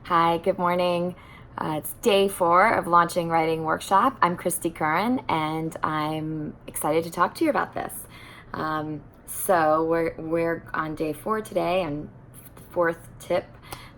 Hi, good morning. It's day 4 of Launching Writing Workshop. I'm Christy Curran, and I'm excited to talk to you about this. So we're on day 4 today, and the fourth tip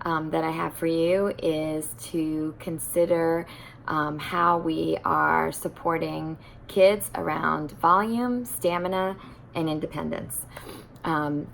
that I have for you is to consider how we are supporting kids around volume, stamina, and independence.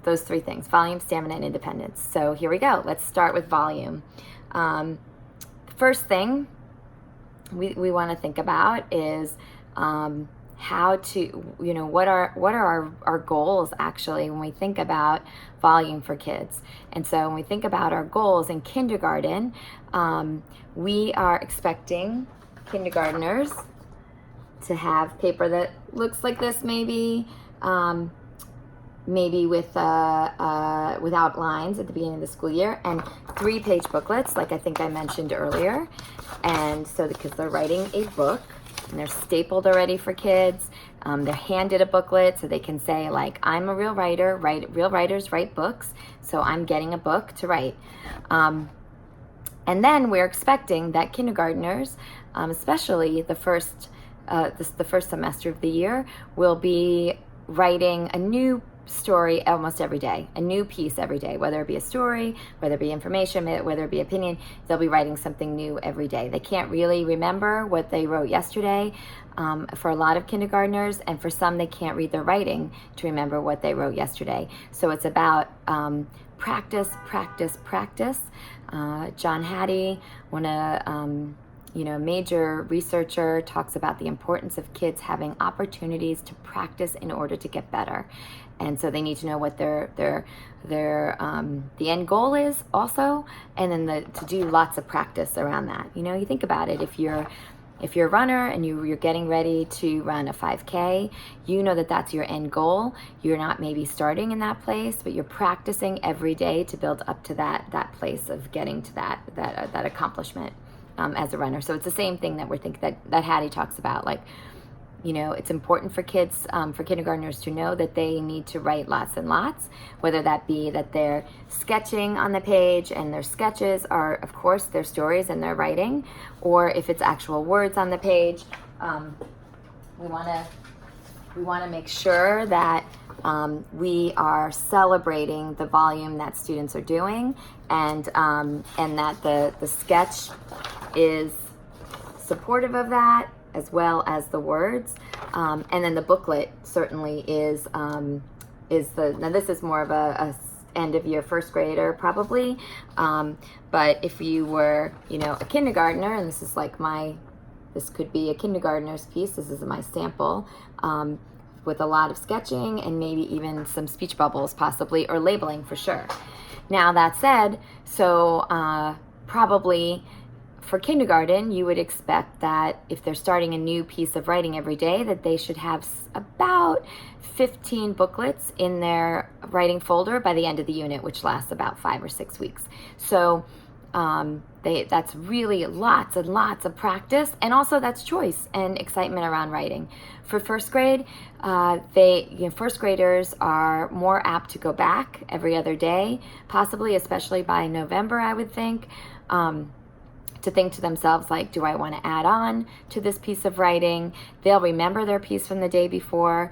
Those 3 things: volume, stamina, and independence. So here we go. Let's start with volume. First thing we want to think about is how to, what are our goals actually when we think about volume for kids. And so when we think about our goals in kindergarten, we are expecting kindergartners to have paper that looks like this, maybe with outlines at the beginning of the school year, and 3-page booklets, like I think I mentioned earlier. And so because they're writing a book, and they're stapled already for kids, they're handed a booklet so they can say, like, I'm a real writer, real writers write books, so I'm getting a book to write. And then we're expecting that kindergartners, especially the first semester of the year, will be writing a new story almost every day, a new piece every day, whether it be a story, whether it be information, whether it be opinion. They'll be writing something new every day. They can't really remember what they wrote yesterday for a lot of kindergartners, and for some they can't read their writing to remember what they wrote yesterday. So it's about practice. John Hattie, major researcher, talks about the importance of kids having opportunities to practice in order to get better. And so they need to know what the end goal is also, and then to do lots of practice around that. You think about it, if you're a runner and you're getting ready to run a 5K, you know that that's your end goal. You're not maybe starting in that place, but you're practicing every day to build up to that place of getting to that accomplishment as a runner. So it's the same thing that we're thinking that Hattie talks about. Like, it's important for kids, for kindergartners to know that they need to write lots and lots, whether that be that they're sketching on the page and their sketches are, of course, their stories and their writing, or if it's actual words on the page. We want to make sure that we are celebrating the volume that students are doing, and that the sketch is supportive of that, as well as the words. And then the booklet certainly is now this is more of a end of year first grader probably, but if you were a kindergartner, and this could be a kindergartner's piece, this is my sample, with a lot of sketching and maybe even some speech bubbles possibly, or labeling for sure. Now that said, so probably for kindergarten, you would expect that if they're starting a new piece of writing every day, that they should have about 15 booklets in their writing folder by the end of the unit, which lasts about 5 or 6 weeks. So that's really lots and lots of practice, and also that's choice and excitement around writing. For first grade, first graders are more apt to go back every other day, possibly, especially by November, I would think. To think to themselves, like, do I want to add on to this piece of writing? They'll remember their piece from the day before.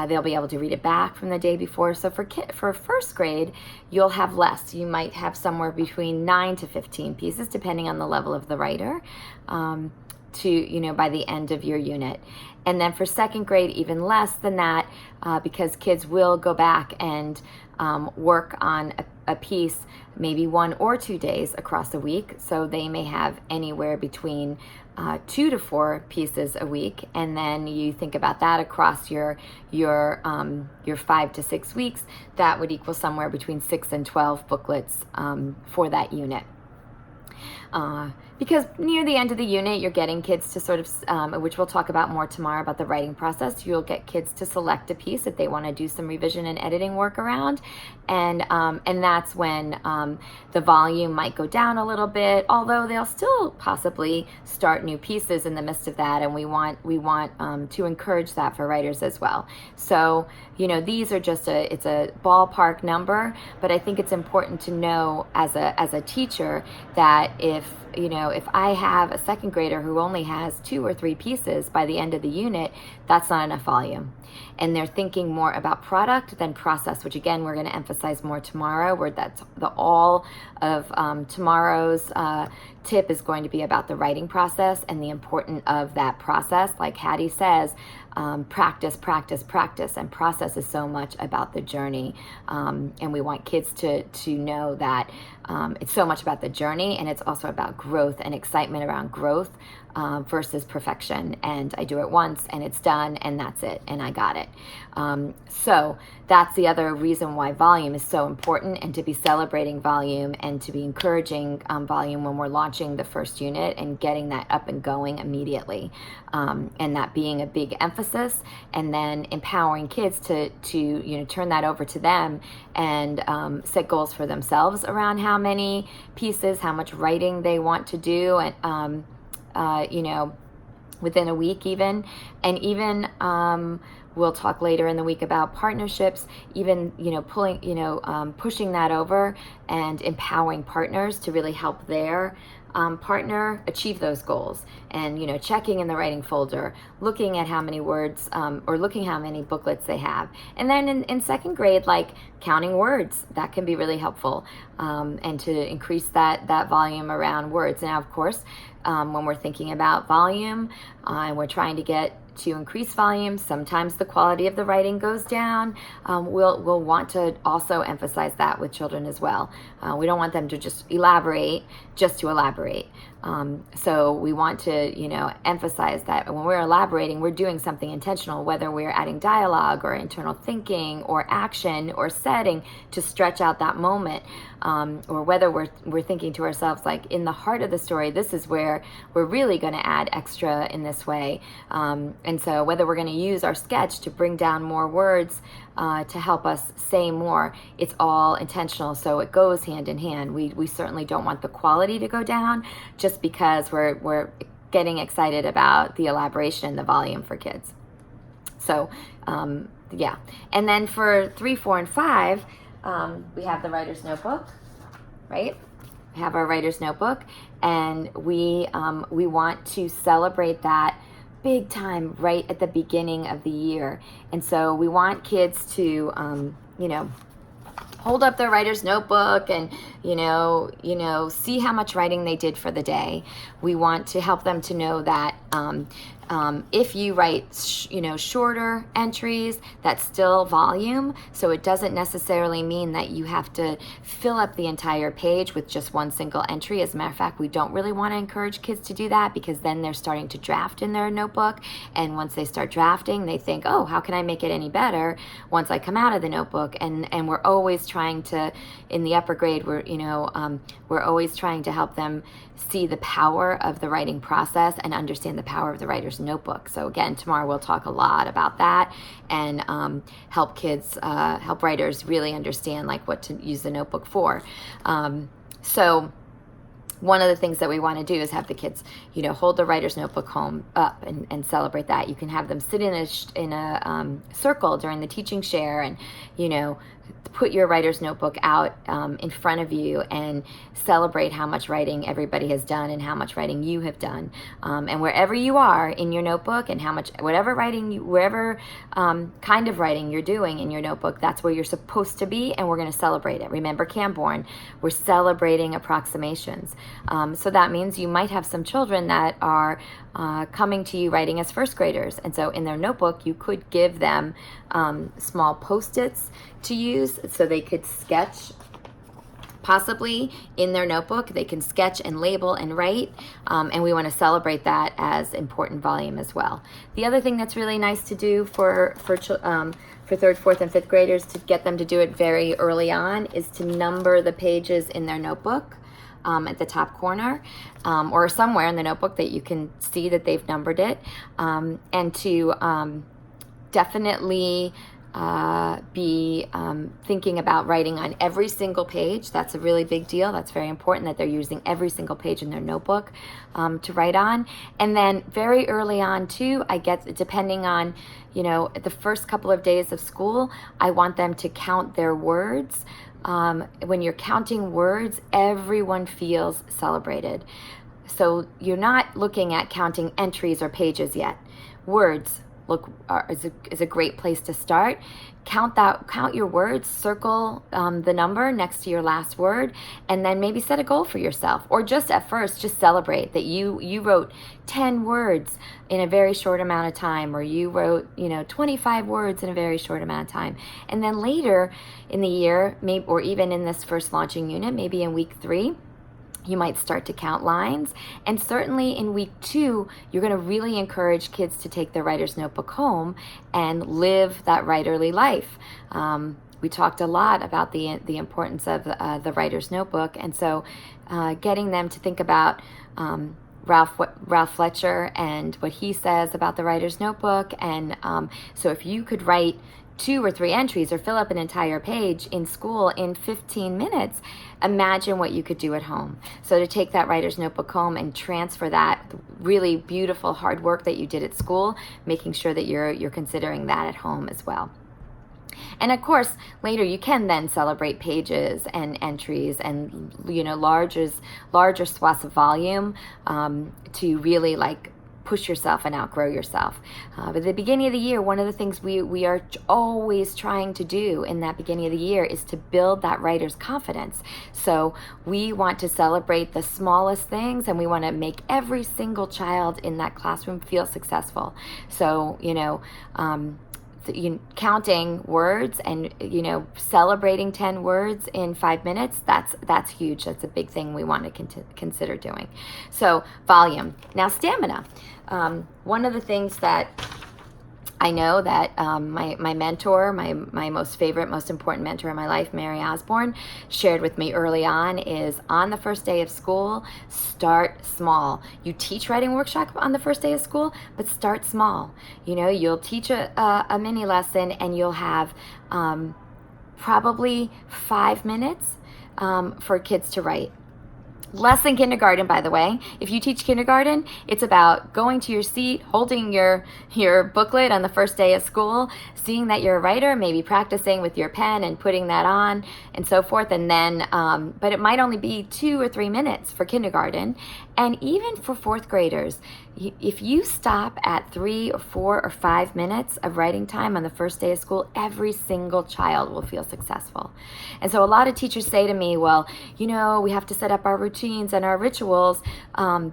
They'll be able to read it back from the day before. So for first grade, you'll have less. You might have somewhere between 9 to 15 pieces, depending on the level of the writer, by the end of your unit. And then for second grade, even less than that, because kids will go back and work on a piece maybe 1 or 2 days across a week. So they may have anywhere between 2 to 4 pieces a week. And then you think about that across your 5 to 6 weeks, that would equal somewhere between 6 and 12 booklets for that unit. because near the end of the unit, you're getting kids to sort of, which we'll talk about more tomorrow about the writing process. You'll get kids to select a piece that they want to do some revision and editing work around, and that's when the volume might go down a little bit. Although they'll still possibly start new pieces in the midst of that, and we want to encourage that for writers as well. So these are just it's a ballpark number, but I think it's important to know as a teacher that if I have a second grader who only has 2 or 3 pieces by the end of the unit, that's not enough volume. And they're thinking more about product than process, which again, we're going to emphasize more tomorrow, where that's all of tomorrow's tip is going to be about the writing process and the importance of that process. Like Hattie says, practice, practice, practice, and process is so much about the journey. And we want kids to know that it's so much about the journey, and it's also about growth and excitement around growth versus perfection. And I do it once and it's done and that's it and I got it. So that's the other reason why volume is so important, and to be celebrating volume and to be encouraging volume when we're launching the first unit and getting that up and going immediately. And that being a big emphasis, and then empowering kids to turn that over to them and set goals for themselves around how many pieces, how much writing they want to do, and within a week even. And even we'll talk later in the week about partnerships, even pushing that over and empowering partners to really help their partner achieve those goals, and checking in the writing folder, looking at how many words or looking how many booklets they have. And then in second grade, like counting words, that can be really helpful, and to increase that volume around words. Now, of course, when we're thinking about volume and we're trying to increase volume, sometimes the quality of the writing goes down. We'll want to also emphasize that with children as well. We don't want them to just elaborate just to elaborate. So we want to, emphasize that when we're elaborating, we're doing something intentional, whether we're adding dialogue or internal thinking or action or setting to stretch out that moment, or whether we're thinking to ourselves, like, in the heart of the story, this is where we're really going to add extra in this way. And so whether we're going to use our sketch to bring down more words to help us say more, it's all intentional. So it goes hand in hand. We certainly don't want the quality to go down just because we're getting excited about the elaboration and the volume for kids. So yeah. And then for 3, 4, and 5, we have the writer's notebook, right? We have our writer's notebook, and we want to celebrate that big time right at the beginning of the year. And so we want kids to hold up their writer's notebook and see how much writing they did for the day. We want to help them to know that if you write shorter entries, that's still volume. So it doesn't necessarily mean that you have to fill up the entire page with just one single entry. As a matter of fact, we don't really want to encourage kids to do that, because then they're starting to draft in their notebook, and once they start drafting, they think, oh, how can I make it any better once I come out of the notebook? And we're always trying to, in the upper grade, we're always trying to help them see the power of the writing process and understand the power of the writer's notebook. So again, tomorrow we'll talk a lot about that, and help writers really understand like what to use the notebook for. So one of the things that we want to do is have the kids, hold the writer's notebook up and celebrate that. You can have them sit in a circle during the teaching share, and put your writer's notebook out in front of you and celebrate how much writing everybody has done and how much writing you have done. And wherever you are in your notebook, and whatever kind of writing you're doing in your notebook, that's where you're supposed to be, and we're going to celebrate it. Remember Camborne, we're celebrating approximations. So that means you might have some children that are coming to you writing as first graders, and so in their notebook you could give them small Post-its to use, so they could sketch. Possibly in their notebook they can sketch and label and write, and we want to celebrate that as important volume as well. The other thing that's really nice to do for 3rd, 4th, and 5th graders, to get them to do it very early on, is to number the pages in their notebook. at the top corner or somewhere in the notebook that you can see that they've numbered it, and to definitely be thinking about writing on every single page. That's a really big deal. That's very important that they're using every single page in their notebook to write on. And then very early on too, I get, depending on, the first couple of days of school, I want them to count their words. When you're counting words, everyone feels celebrated. So you're not looking at counting entries or pages yet. Words is a great place to start. Count your words, circle the number next to your last word, and then maybe set a goal for yourself, or just at first just celebrate that you wrote 10 words in a very short amount of time, or you wrote 25 words in a very short amount of time. And then later in the year, maybe, or even in this first launching unit, maybe in week 3, you might start to count lines. And certainly in week 2, you're going to really encourage kids to take their writer's notebook home and live that writerly life. We talked a lot about the importance of the writer's notebook. And so getting them to think about Ralph Fletcher and what he says about the writer's notebook. And so if you could write 2 or 3 entries or fill up an entire page in school in 15 minutes, imagine what you could do at home. So to take that writer's notebook home and transfer that really beautiful hard work that you did at school, making sure that you're considering that at home as well. And of course, later you can then celebrate pages and entries and larger swaths of volume to really push yourself and outgrow yourself. But at the beginning of the year, one of the things we are always trying to do in that beginning of the year is to build that writer's confidence. So we want to celebrate the smallest things, and we want to make every single child in that classroom feel successful. So, counting words and celebrating 10 words in 5 minutes, that's huge. That's a big thing we want to consider doing. So volume. Now stamina. One of the things that I know that my mentor, my most favorite, most important mentor in my life, Mary Osborne, shared with me early on is on the first day of school, start small. You teach writing workshop on the first day of school, but start small. You'll teach a mini lesson and you'll have probably 5 minutes for kids to write. Less than kindergarten, by the way. If you teach kindergarten, it's about going to your seat, holding your booklet on the first day of school, seeing that you're a writer, maybe practicing with your pen and putting that on and so forth. And then, but it might only be 2 or 3 minutes for kindergarten. And even for 4th graders, if you stop at 3 or 4 or 5 minutes of writing time on the first day of school, every single child will feel successful. And so a lot of teachers say to me, well, we have to set up our routines and our rituals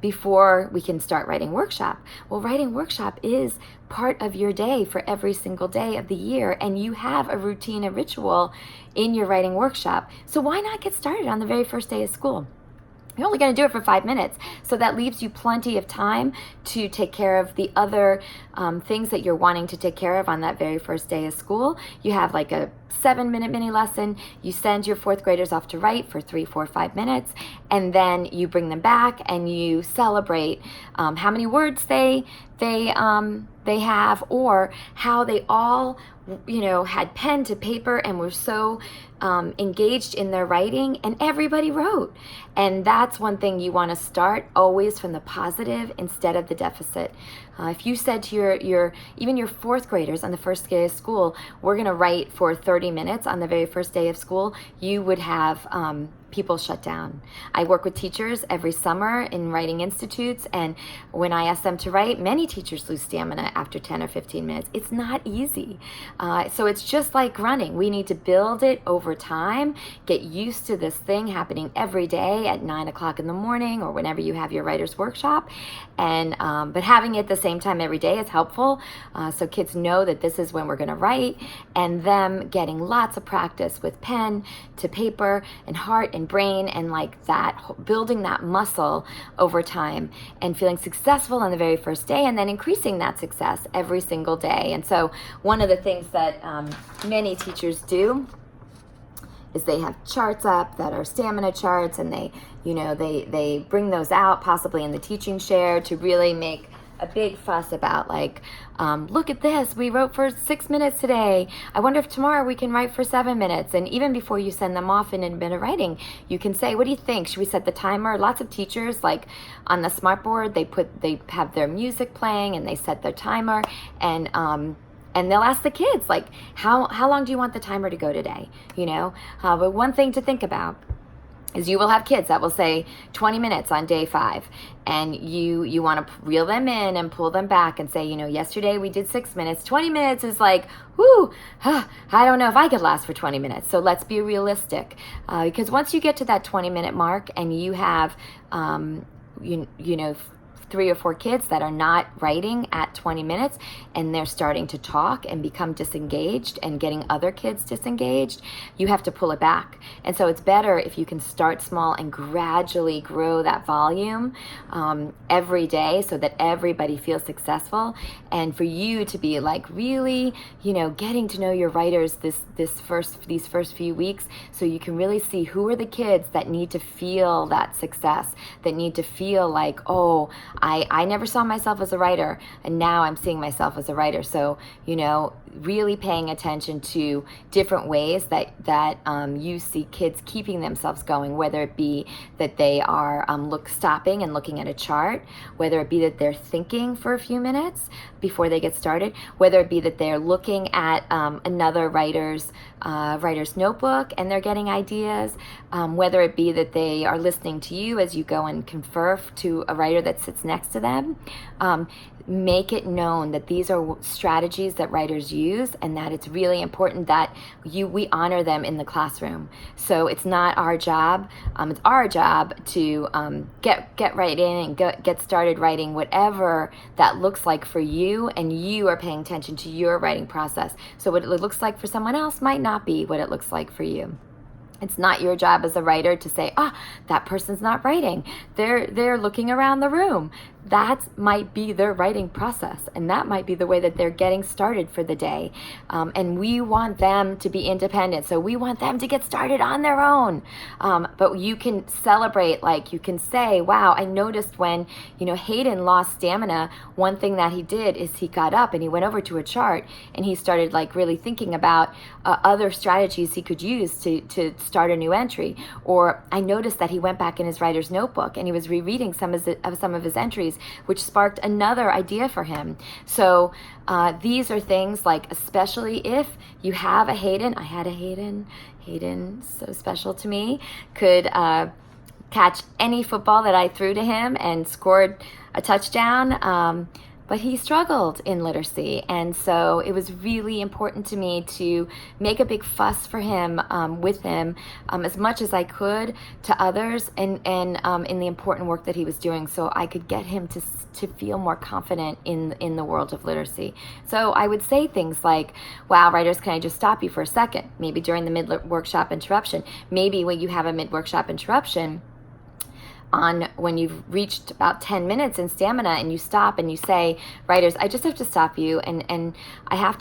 before we can start writing workshop. Well, writing workshop is part of your day for every single day of the year, and you have a routine, a ritual in your writing workshop. So why not get started on the very first day of school? You're only going to do it for 5 minutes, so that leaves you plenty of time to take care of the other things that you're wanting to take care of on that very first day of school. You have like a 7-minute mini lesson. You send your 4th graders off to write for 3, 4, 5 minutes, and then you bring them back and you celebrate how many words they have, or how they all had pen to paper and were so engaged in their writing, and everybody wrote. And that's one thing you want to start always from the positive instead of the deficit. If you said to even your 4th graders on the first day of school, we're going to write for 30 minutes on the very first day of school, you would have people shut down. I work with teachers every summer in writing institutes, and when I ask them to write, many teachers lose stamina after 10 or 15 minutes. It's not easy. So it's just like running. We need to build it over time, get used to this thing happening every day at 9 o'clock in the morning or whenever you have your writer's workshop. And but having it at the same time every day is helpful, so kids know that this is when we're going to write, and them getting lots of practice with pen to paper and heart and brain, and like that, building that muscle over time and feeling successful on the very first day, and then increasing that success every single day. And so one of the things that many teachers do is they have charts up that are stamina charts, and they bring those out possibly in the teaching share to really make a big fuss about, like, look at this, we wrote for 6 minutes today. I wonder if tomorrow we can write for 7 minutes. And even before you send them off in a bit of writing, you can say, what do you think? Should we set the timer? Lots of teachers, like on the smartboard, they have their music playing and they set their timer, and they'll ask the kids, like, how long do you want the timer to go today? But one thing to think about is you will have kids that will say 20 minutes on day 5, and you want to reel them in and pull them back and say, yesterday we did 6 minutes. 20 minutes is like, whoo, I don't know if I could last for 20 minutes. So let's be realistic, because once you get to that 20-minute mark and you have, 3 or 4 kids that are not writing at 20 minutes, and they're starting to talk and become disengaged and getting other kids disengaged, you have to pull it back. And so it's better if you can start small and gradually grow that volume every day, so that everybody feels successful, and for you to be like really, getting to know your writers these first few weeks, so you can really see who are the kids that need to feel that success, that need to feel like, oh, I never saw myself as a writer, and now I'm seeing myself as a writer. So, really paying attention to different ways that you see kids keeping themselves going, whether it be that they are stopping and looking at a chart, whether it be that they're thinking for a few minutes before they get started, whether it be that they're looking at another writer's notebook and they're getting ideas, whether it be that they are listening to you as you go and confer to a writer that sits next to them. Make it known that these are strategies that writers use, and that it's really important that we honor them in the classroom. So it's not our job, it's our job to get right in and get started writing, whatever that looks like for you, and you are paying attention to your writing process. So what it looks like for someone else might not be what it looks like for you. It's not your job as a writer to say, that person's not writing. They're looking around the room. That might be their writing process, and that might be the way that they're getting started for the day. And we want them to be independent, so we want them to get started on their own. But you can celebrate, like you can say, wow, I noticed when, Hayden lost stamina, one thing that he did is he got up and he went over to a chart and he started like really thinking about other strategies he could use to start a new entry. Or I noticed that he went back in his writer's notebook and he was rereading some of his entries, which sparked another idea for him. So these are things like, especially if you have a Hayden. I had a Hayden, so special to me, could catch any football that I threw to him and scored a touchdown. But he struggled in literacy, and so it was really important to me to make a big fuss for him, with him, as much as I could to others, and in the important work that he was doing, so I could get him to feel more confident in the world of literacy. So I would say things like, wow, writers, can I just stop you for a second? Maybe during the mid-workshop interruption. Maybe when you have a mid-workshop interruption, when you've reached about 10 minutes in stamina, and you stop and you say, writers, I just have to stop you, and I have to